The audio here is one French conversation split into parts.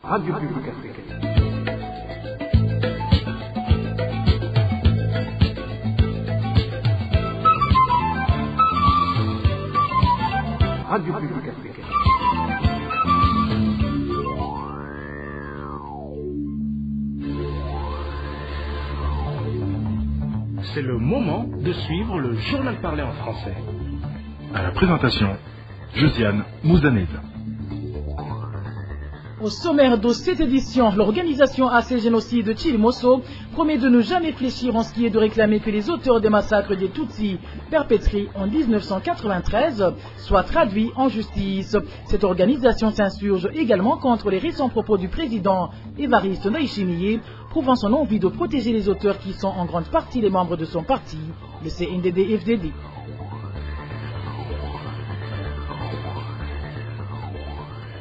Radio Publique Africaine. Radio Publique Africaine. C'est le moment de suivre le journal parlé en français. À la présentation, Josiane Mouzanez. Au sommaire de cette édition, l'organisation AC Génocide de Chilimoso promet de ne jamais fléchir en ce qui est de réclamer que les auteurs des massacres des Tutsis perpétrés en 1993 soient traduits en justice. Cette organisation s'insurge également contre les récents propos du président Évariste Ndayishimiye, prouvant son envie de protéger les auteurs qui sont en grande partie les membres de son parti, le CNDD-FDD.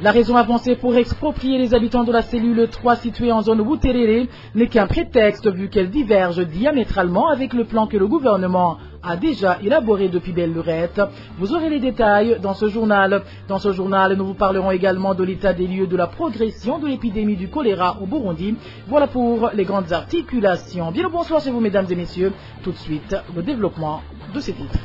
La raison avancée pour exproprier les habitants de la cellule 3 située en zone Buterere n'est qu'un prétexte vu qu'elle diverge diamétralement avec le plan que le gouvernement a déjà élaboré depuis belle lurette. Vous aurez les détails dans ce journal. Dans ce journal, nous vous parlerons également de l'état des lieux de la progression de l'épidémie du choléra au Burundi. Voilà pour les grandes articulations. Bien le bonsoir chez vous mesdames et messieurs. Tout de suite, le développement de ces titres.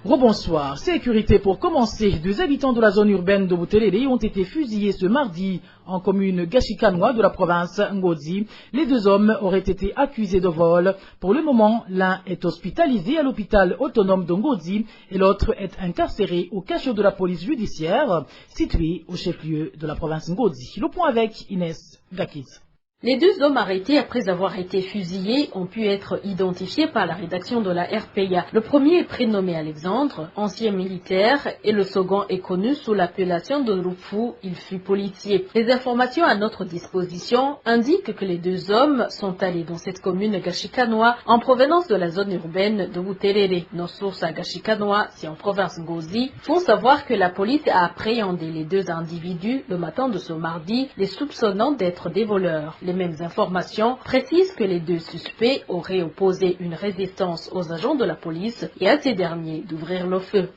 Rebonsoir. Sécurité pour commencer. Deux habitants de la zone urbaine de Buterere ont été fusillés ce mardi en commune Gashikanoa de la province Ngozi. Les deux hommes auraient été accusés de vol. Pour le moment, l'un est hospitalisé à l'hôpital autonome de Ngozi et l'autre est incarcéré au cachot de la police judiciaire situé au chef-lieu de la province Ngozi. Le point avec Inès Gakiz. Les deux hommes arrêtés après avoir été fusillés ont pu être identifiés par la rédaction de la RPA. Le premier est prénommé Alexandre, ancien militaire, et le second est connu sous l'appellation de Rufu, il fut policier. Les informations à notre disposition indiquent que les deux hommes sont allés dans cette commune Gashikanoa en provenance de la zone urbaine de Buterere. Nos sources à Gashikanoa, c'est en province Ngozi, font savoir que la police a appréhendé les deux individus le matin de ce mardi, les soupçonnant d'être des voleurs. Les mêmes informations précisent que les deux suspects auraient opposé une résistance aux agents de la police et à ces derniers d'ouvrir le feu.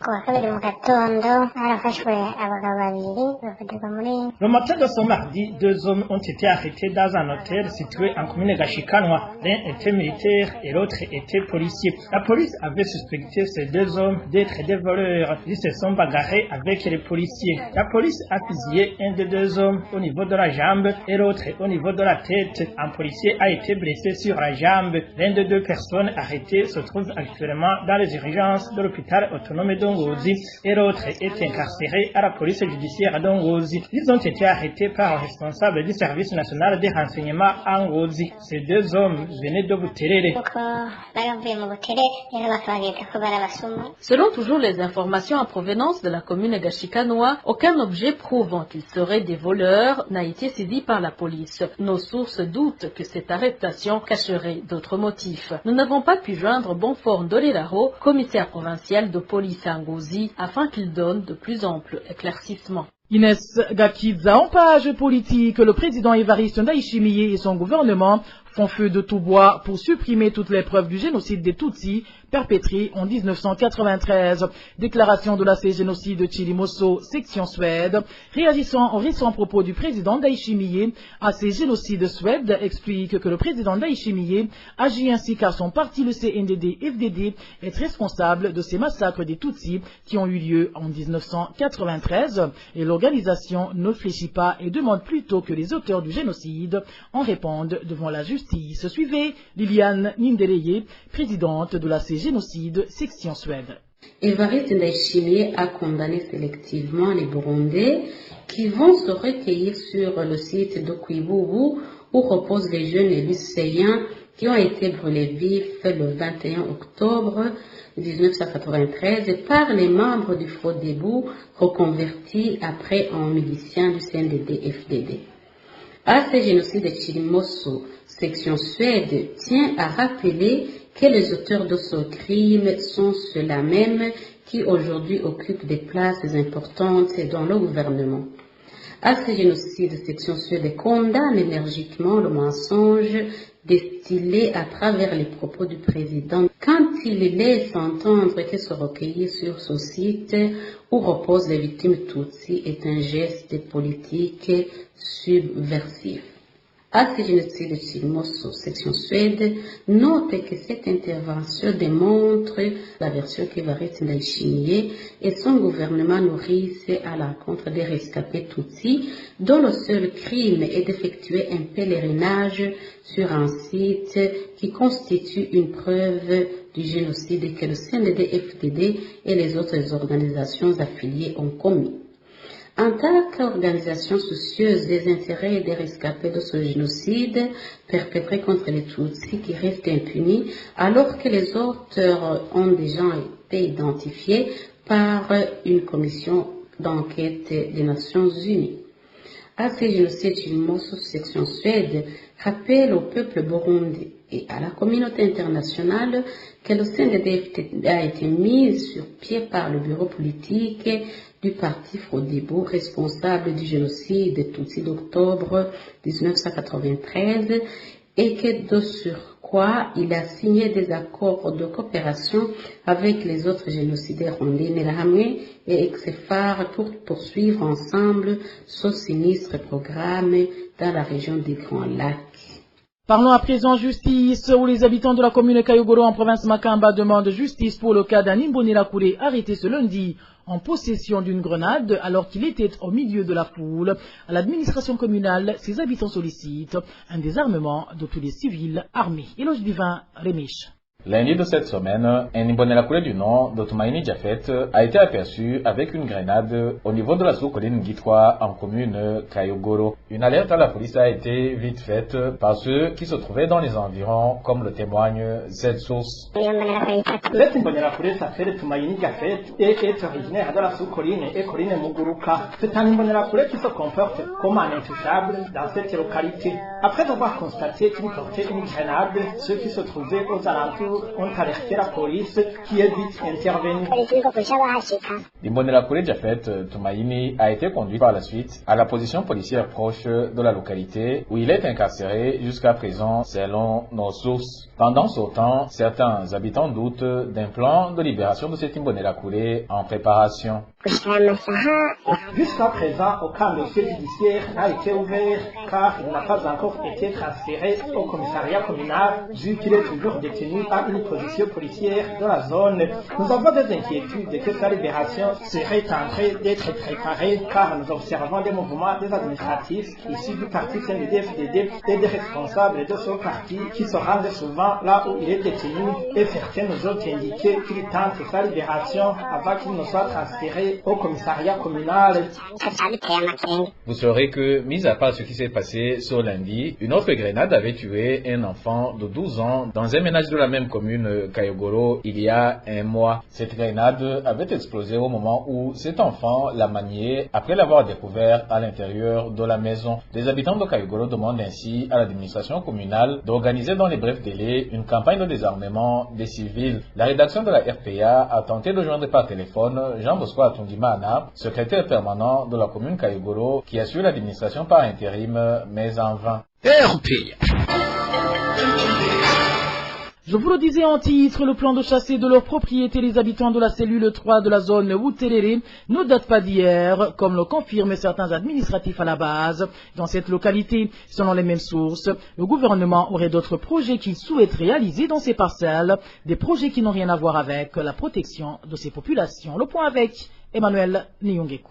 Le matin de ce mardi, deux hommes ont été arrêtés dans un hôtel situé en commune Gashikanoa. L'un était militaire et l'autre était policier. La police avait suspecté ces deux hommes d'être des voleurs. Ils se sont bagarrés avec les policiers. La police a fusillé un des deux hommes au niveau de la jambe et l'autre au niveau de la tête. Un policier a été blessé sur la jambe. L'un des deux personnes arrêtées se trouve actuellement dans les urgences de l'hôpital autonome d'Ongozi et l'autre est incarcéré à la police judiciaire d'Ongozi. Ils ont été arrêtés par le responsable du service national des renseignements à Ngozi. Ces deux hommes venaient de Buterere. Selon toujours les informations en provenance de la commune Gashikanoa, aucun objet prouvant qu'ils seraient des voleurs n'a été saisi par la police. Nos sources doutent que cette arrestation cacherait d'autres motifs. Nous n'avons pas pu joindre Bonfort Ndolelaro, commissaire provincial de police à Ngozi, afin qu'il donne de plus amples éclaircissements. Inès Gakiza, en page politique, le président Évariste Ndayishimiye et son gouvernement font feu de tout bois pour supprimer toutes les preuves du génocide des Tutsis perpétré en 1993. Déclaration de l'AC Génocide de Chilimoso, section Suède. Réagissant aux récents propos du président Ndayishimiye, AC Génocide Suède explique que le président Ndayishimiye agit ainsi car son parti, le CNDD-FDD, est responsable de ces massacres des Tutsis qui ont eu lieu en 1993 et l'organisation ne fléchit pas et demande plutôt que les auteurs du génocide en répondent devant la justice. Suivez Liliane Nindeleye, présidente de l'AC Génocide, section Suède. Évariste Ndayishimiye a condamné sélectivement les Burundais qui vont se recueillir sur le site de Kwibubu où reposent les jeunes et lycéens qui ont été brûlés vifs le 21 octobre 1993 par les membres du Frodebu reconvertis après en miliciens du CNDD-FDD. AC Génocide de Chilimoso, section Suède, tient à rappeler que les auteurs de ce crime sont ceux-là même qui aujourd'hui occupent des places importantes dans le gouvernement. À ce génocide, section Suède condamne énergiquement le mensonge distillé à travers les propos du président quand il laisse entendre que se recueillir sur ce site où reposent les victimes Tutsi est un geste politique subversif. À ce génocide Chilmoso, section Suède, note que cette intervention démontre la version qu'Evariste Ndayishimiye et son gouvernement nourrissent à l'encontre des rescapés Tutsis, dont le seul crime est d'effectuer un pèlerinage sur un site qui constitue une preuve du génocide que le CNDD-FDD et les autres organisations affiliées ont commis. En tant qu'organisation soucieuse des intérêts et des rescapés de ce génocide perpétré contre les Tutsis qui restent impunis, alors que les auteurs ont déjà été identifiés par une commission d'enquête des Nations Unies. À ce génocide, Chilmoso, section Suède, rappelle au peuple burundais et à la communauté internationale que le CNDD a été mis sur pied par le bureau politique du parti Frodebo, responsable du génocide Tutsi d'octobre 1993, et que de surcroît, il a signé des accords de coopération avec les autres génocidaires rwandais Interahamwe et Exefar pour poursuivre ensemble ce sinistre programme dans la région des Grands Lacs. Parlons à présent justice, où les habitants de la commune Kayogoro en province Makamba demandent justice pour le cas d'un Imbonerakouré arrêté ce lundi en possession d'une grenade alors qu'il était au milieu de la foule. À l'administration communale, ses habitants sollicitent un désarmement de tous les civils armés. Éloge divin, Rémiche. Lundi de cette semaine, un Imbonerakouré du nom de Tumaini Jafet a été aperçu avec une grenade au niveau de la sous-colline Gitwa en commune Kayogoro. Une alerte à la police a été vite faite par ceux qui se trouvaient dans les environs, comme le témoigne cette source. Cet Imbonerakouré s'appelle Tumaini Jafet et est originaire de la sous-colline et colline Muguruka. C'est un Imbonerakouré qui se comporte comme un intouchable dans cette localité. Après avoir constaté qu'il portait une grenade, ceux qui se trouvaient aux alentours ont alerté la police qui est vite intervenue. L'Imbonerakouré Jafet Tumaini a été conduit par la suite à la position policière proche de la localité où il est incarcéré jusqu'à présent selon nos sources. Pendant ce temps, certains habitants doutent d'un plan de libération de cet Imbonerakouré en préparation. Jusqu'à présent, aucun dossier judiciaire n'a été ouvert car il n'a pas encore été transféré au commissariat communal vu qu'il est toujours détenu à une position policière de la zone. Nous avons des inquiétudes que sa libération serait en train d'être préparée car nous observons des mouvements des administratifs issus du parti CNDD-FDD et des responsables de ce parti qui se rendent souvent là où il est détenu et certains nous ont indiqué qu'ils tentent sa libération avant qu'il ne soit transféré au commissariat communal. Vous saurez que, mis à part ce qui s'est passé ce lundi, une autre grenade avait tué un enfant de 12 ans dans un ménage de la même commune Kayogoro il y a un mois. Cette grenade avait explosé au moment où cet enfant la maniait après l'avoir découvert à l'intérieur de la maison. Les habitants de Kayogoro demandent ainsi à l'administration communale d'organiser dans les brefs délais une campagne de désarmement des civils. La rédaction de la RPA a tenté de joindre par téléphone Jean-Bosco Atungimana, secrétaire permanent de la commune Kayogoro, qui assure l'administration par intérim, mais en vain. Je vous le disais en titre, le plan de chasser de leur propriété les habitants de la cellule 3 de la zone Wuterere ne date pas d'hier, comme le confirment certains administratifs à la base. Dans cette localité, selon les mêmes sources, le gouvernement aurait d'autres projets qu'il souhaite réaliser dans ces parcelles, des projets qui n'ont rien à voir avec la protection de ces populations. Le point avec Emmanuel Nyongeku.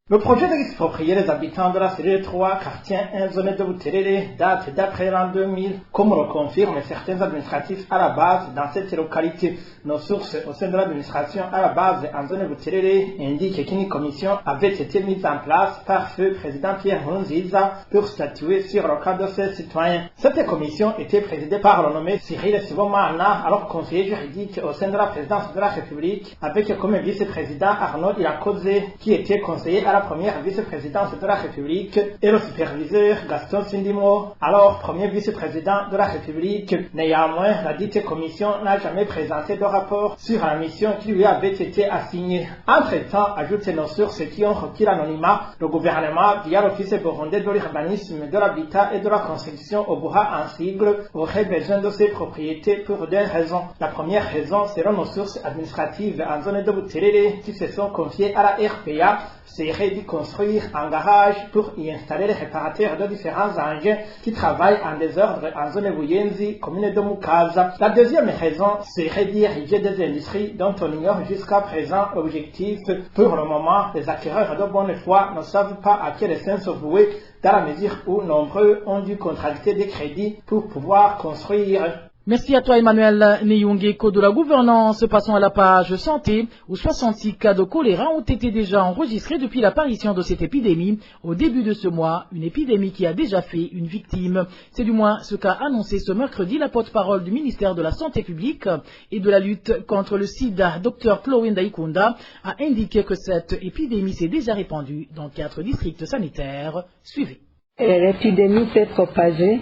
Le projet d'exproprier les habitants de la cellule 3, quartier 1, zone de Wuterere, date d'après l'an 2000, comme le confirment certains administratifs à la base dans cette localité. Nos sources au sein de l'administration à la base en zone de Wuterere indiquent qu'une commission avait été mise en place par feu président Pierre Nkurunziza pour statuer sur le cas de ces citoyens. Cette commission était présidée par le nommé Cyril Sibomana, alors conseiller juridique au sein de la présidence de la République, avec comme vice-président Arnaud Irakoze, qui était conseiller à la la première vice-présidence de la République, et le superviseur Gaston Sindimo, alors premier vice-président de la République. Néanmoins, la dite commission n'a jamais présenté de rapport sur la mission qui lui avait été assignée. Entre-temps, ajoute nos sources qui ont requis l'anonymat, le gouvernement, via l'Office burundais de l'urbanisme, de l'habitat et de la construction au Buha en sigle, aurait besoin de ses propriétés pour deux raisons. La première raison, selon nos sources administratives en zone de Buterere qui se sont confiées à la RPA, serait d'y construire un garage pour y installer les réparateurs de différents engins qui travaillent en désordre en zone Buyenzi, commune de Mukaza. La deuxième raison serait d'y ériger des industries dont on ignore jusqu'à présent l'objectif. Pour le moment, les acquéreurs de bonne foi ne savent pas à quel sens se vouer, dans la mesure où nombreux ont dû contracter des crédits pour pouvoir construire. Merci à toi Emmanuel Neyongeko de la gouvernance. Passons à la page santé où 66 cas de choléra ont été déjà enregistrés depuis l'apparition de cette épidémie au début de ce mois, une épidémie qui a déjà fait une victime. C'est du moins ce qu'a annoncé ce mercredi la porte-parole du ministère de la Santé publique et de la lutte contre le sida. Dr Chloé Ndaikunda a indiqué que cette épidémie s'est déjà répandue dans 4 districts sanitaires. Suivez. L'épidémie s'est propagée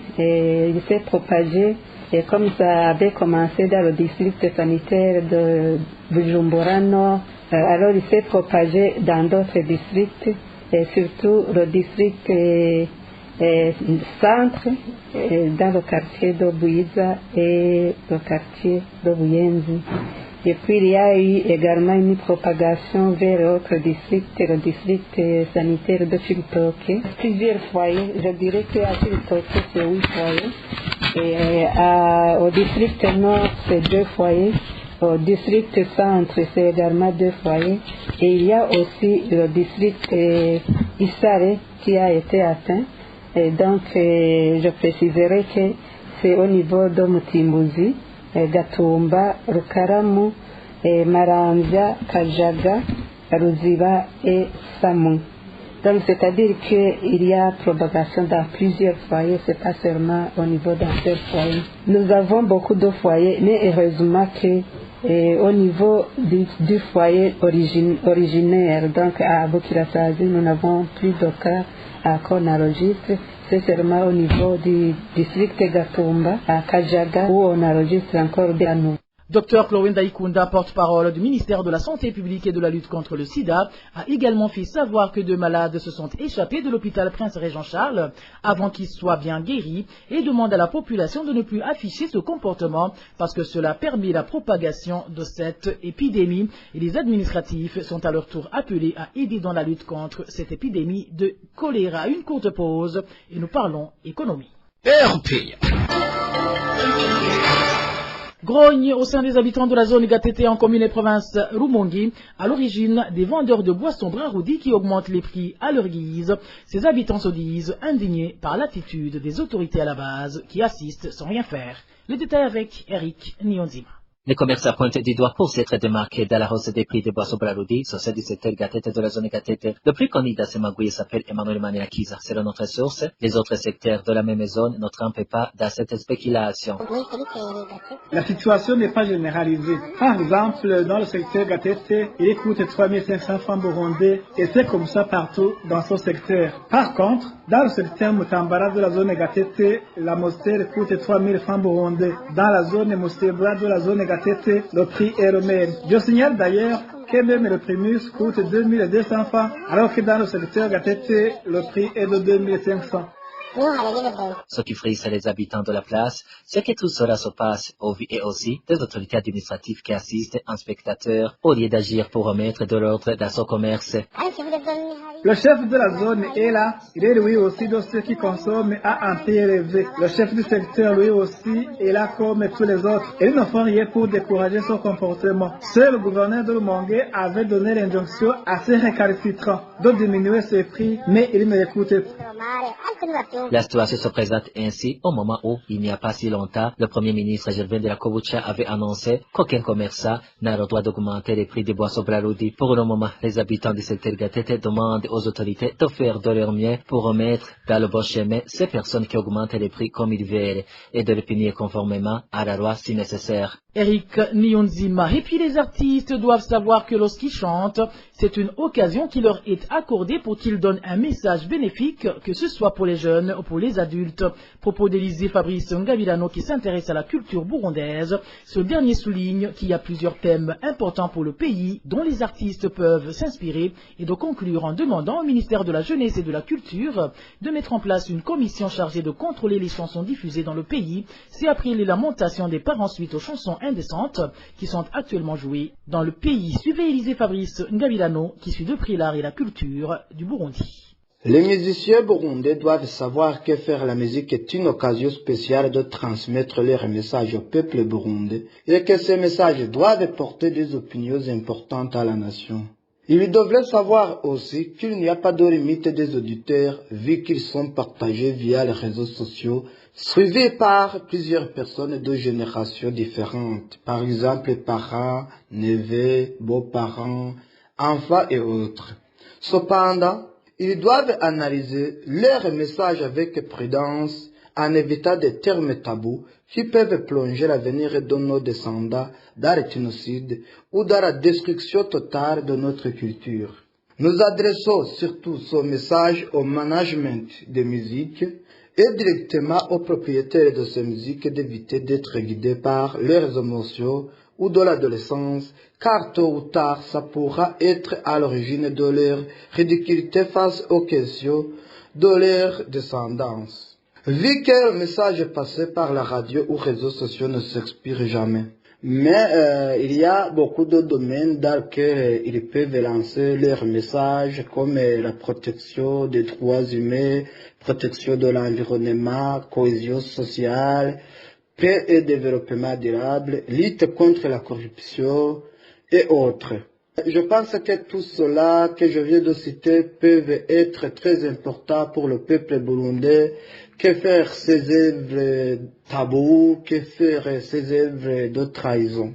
et comme ça avait commencé dans le district sanitaire de Bujumbura Nord, alors il s'est propagé dans d'autres districts, et surtout le district centre, dans le quartier de Buiza et le quartier de Buyenzi. Et puis il y a eu également une propagation vers l'autre district, le district sanitaire de Chibitoke. Plusieurs foyers, je dirais qu'à Chibitoke c'est 8 foyers. Et au district nord c'est 2 foyers. Au district centre c'est également 2 foyers. Et il y a aussi le district Isare qui a été atteint. Et donc je préciserai que c'est au niveau de Mutimbuzi, Gatumba, Rukaramu, Maranza, Kajaga, Ruziba et Samu. Donc c'est-à-dire qu'il y a propagation dans plusieurs foyers, c'est pas seulement au niveau d'un seul foyer. Nous avons beaucoup de foyers, mais heureusement que au niveau du foyer originaire, donc à Bukirasazi, nous n'avons plus de cas qu'on enregistre. C'est seulement au niveau du district Gatumba, à Kajaga, où on enregistre encore des anneaux. Dr Chloé Ndaikunda, porte-parole du ministère de la Santé publique et de la lutte contre le sida, a également fait savoir que 2 malades se sont échappés de l'hôpital Prince-Régent Charles avant qu'ils soient bien guéris et demande à la population de ne plus afficher ce comportement parce que cela permet la propagation de cette épidémie et les administratifs sont à leur tour appelés à aider dans la lutte contre cette épidémie de choléra. Une courte pause et nous parlons économie. Grogne au sein des habitants de la zone Gatete en commune et province Rumongi, à l'origine des vendeurs de boissons Braroudi qui augmentent les prix à leur guise. Ces habitants se disent indignés par l'attitude des autorités à la base qui assistent sans rien faire. Le détail avec Eric Nyonzima. Les commerçants pointent du doigt pour s'être démarqués dans la hausse des prix des boissons Braroudi, sur celle du secteur Gatete de la zone Gatete. Le plus connu dans ces magouilles s'appelle Emmanuel Maniakiza. Selon notre source, les autres secteurs de la même zone ne trempent pas dans cette spéculation. La situation n'est pas généralisée. Par exemple, dans le secteur Gatete, il coûte 3500 francs burundais et c'est comme ça partout dans ce secteur. Par contre, dans le secteur Mutambara de la zone Gatete, la mostère coûte 3000 francs burundais. Dans la zone Mostebra de la zone Gatete, le prix est le même. Je signale d'ailleurs que même le primus coûte 2200 francs, alors que dans le secteur Gatete, le prix est de 2500. Ce qui frisse les habitants de la place, c'est que tout cela se passe au vu et aussi des autorités administratives qui assistent en spectateurs au lieu d'agir pour remettre de l'ordre dans ce commerce. Le chef de la zone est là, il est lui aussi de ceux qui consomment à un prix élevé. Le chef du secteur lui aussi est là comme tous les autres. Et ils ne font rien pour décourager son comportement. Seul le gouverneur de Rumongue avait donné l'injonction à ses récalcitrants de diminuer ses prix, mais il ne l'écoutait pas. La situation se présente ainsi au moment où, il n'y a pas si longtemps, le Premier ministre Gervais de la Kobucha avait annoncé qu'aucun commerçant n'a le droit d'augmenter les prix des boissons Brarudi. Pour le moment, les habitants du secteur Gatete demandent aux autorités de faire de leur mieux pour remettre dans le bon chemin ces personnes qui augmentent les prix comme ils veulent et de les punir conformément à la loi si nécessaire. Eric Nyonzima. Et puis les artistes doivent savoir que lorsqu'ils chantent, c'est une occasion qui leur est accordée pour qu'ils donnent un message bénéfique, que ce soit pour les jeunes ou pour les adultes. Propos d'Élisée Fabrice Ngavilano qui s'intéresse à la culture burundaise. Ce dernier souligne qu'il y a plusieurs thèmes importants pour le pays dont les artistes peuvent s'inspirer et de conclure en demandant au ministère de la Jeunesse et de la Culture de mettre en place une commission chargée de contrôler les chansons diffusées dans le pays. C'est après les lamentations des parents suite aux chansons indécentes qui sont actuellement jouées dans le pays. Suivez Élisée Fabrice Ngavilano qui suit de près l'art et la culture du Burundi. Les musiciens burundais doivent savoir que faire la musique est une occasion spéciale de transmettre leurs messages au peuple burundais et que ces messages doivent porter des opinions importantes à la nation. Ils devraient savoir aussi qu'il n'y a pas de limite des auditeurs vu qu'ils sont partagés via les réseaux sociaux, suivis par plusieurs personnes de générations différentes, par exemple parents, neveux, beaux-parents, enfants et autres. Cependant, ils doivent analyser leurs messages avec prudence en évitant des termes tabous qui peuvent plonger l'avenir de nos descendants dans le génocide ou dans la destruction totale de notre culture. Nous adressons surtout ce message au management des musiques et directement aux propriétaires de ces musiques d'éviter d'être guidés par leurs émotions ou de l'adolescence, car tôt ou tard ça pourra être à l'origine de leur ridiculité face aux questions de leur descendance. Vu que le message passé par la radio ou réseaux sociaux ne s'expire jamais. Mais il y a beaucoup de domaines dans lesquels ils peuvent lancer leurs messages comme la protection des droits humains, protection de l'environnement, cohésion sociale, paix et développement durable, lutte contre la corruption et autres. Je pense que tout cela que je viens de citer peuvent être très importants pour le peuple burundais. Que faire ces œuvres tabous, que faire ces œuvres de trahison.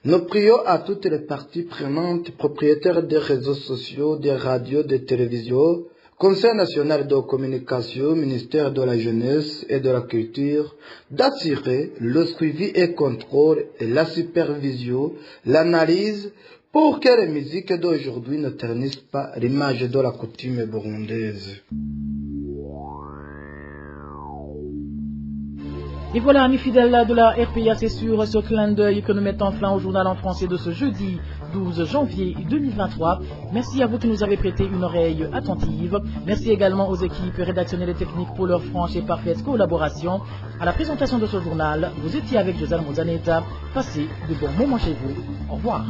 Nous prions à toutes les parties prenantes, propriétaires des réseaux sociaux, des radios, des télévisions, Conseil national de communication, ministère de la jeunesse et de la culture, d'assurer le suivi et contrôle et la supervision, l'analyse, pour que les musiques d'aujourd'hui ne ternissent pas l'image de la coutume burundaise. Et voilà, amis fidèles de la RPA, c'est sur ce clin d'œil que nous mettons fin au journal en français de ce jeudi 12 janvier 2023. Merci à vous qui nous avez prêté une oreille attentive. Merci également aux équipes rédactionnelles et techniques pour leur franche et parfaite collaboration. À la présentation de ce journal, vous étiez avec Josiane Mouzaneta. Passez de bons moments chez vous. Au revoir.